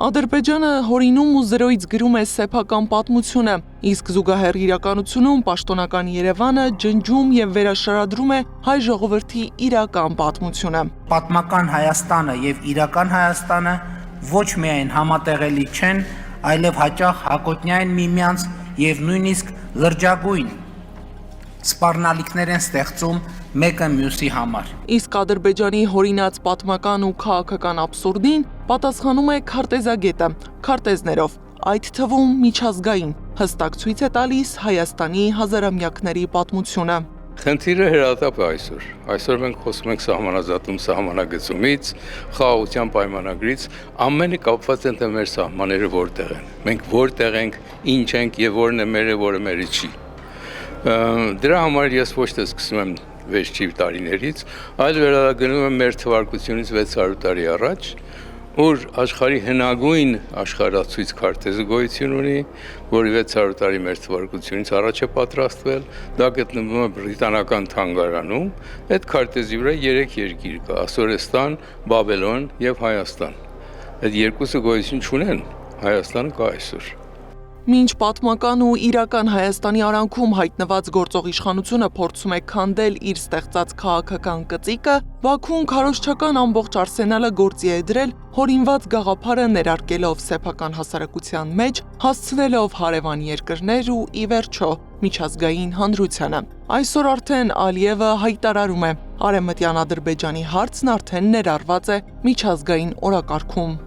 Ադրբեջանը հորինում ու զրոյից գրում է սեփական պատմությունը, իսկ զուգահեռ իրականությունում պաշտոնական Երևանը ջնջում եւ վերաշարադրում է հայ ժողովրդի իրական պատմությունը։ Պատմական Հայաստանը եւ իրական Հայաստանը ոչ միայն համատեղելի չեն, այլև հաճախ հակոտնյա են միմյանց եւ նույնիսկ լրջագույն սպառնալիքներ են ստեղծում մեկը մյուսի համար։ Իսկ Ադրբեջանի հորինած պատմական ու քաղաքական աբսուրդին պատասխանում է քարտեզագետը, քարտեզներով, այդ թվում միջազգային, հստակ ցույց է տալիս Հայաստանի հազարամյակների պատմությունը։ Խնդիրը հրատապ է այսօր։ Այսօր մենք խոսում ենք սահմանազատում սահմանագծումից, խաղաղության պայմանագրից, ամենը կապված է մեր սահմանները որտեղ են։ Մենք որտեղ ենք, ինչ ենք եւ որն է մերը, որը մերը չի։ Դրա համար ես ոչ թե սկսում եմ վերջի տարիներից, այլ վերադառնում եմ մեր թվարկությունից 600 տարի առաջ, որ աշխարհի հնագույն աշխարհացույց քարտեզը գոյություն ունի, որը 600 տարի մեր թվարկությունից առաջ է պատրաստվել, դա գտնվում է բրիտանական թանգարանում, այդ քարտեզի վրա 3 երկիր կա՝ Ասորեստան, Բաբելոն եւ Հայաստան։ Այդ երկուսը գոյություն չունեն, Հայաստանը կա այսօր։ Մինչ պատմական ու իրական Հայաստանի արանքում հայտնված գործող իշխանությունը փորձում է քանդել իր ստեղծած քաղաքական կծիկը, Բաքուն քարոզչական ամբողջ արսենալը գործի է դրել հորինված գաղափարը ներարկելով սեփական հասարակության մեջ, հասցնելով հարևան երկրներ ու ի վերջո միջազգային հանրությանը։ Այսօր արդեն Ալիևը հայտարարում է, Արևմտյան Ադրբեջանի հարցն արդեն ներառված է միջազգային օրակարգում։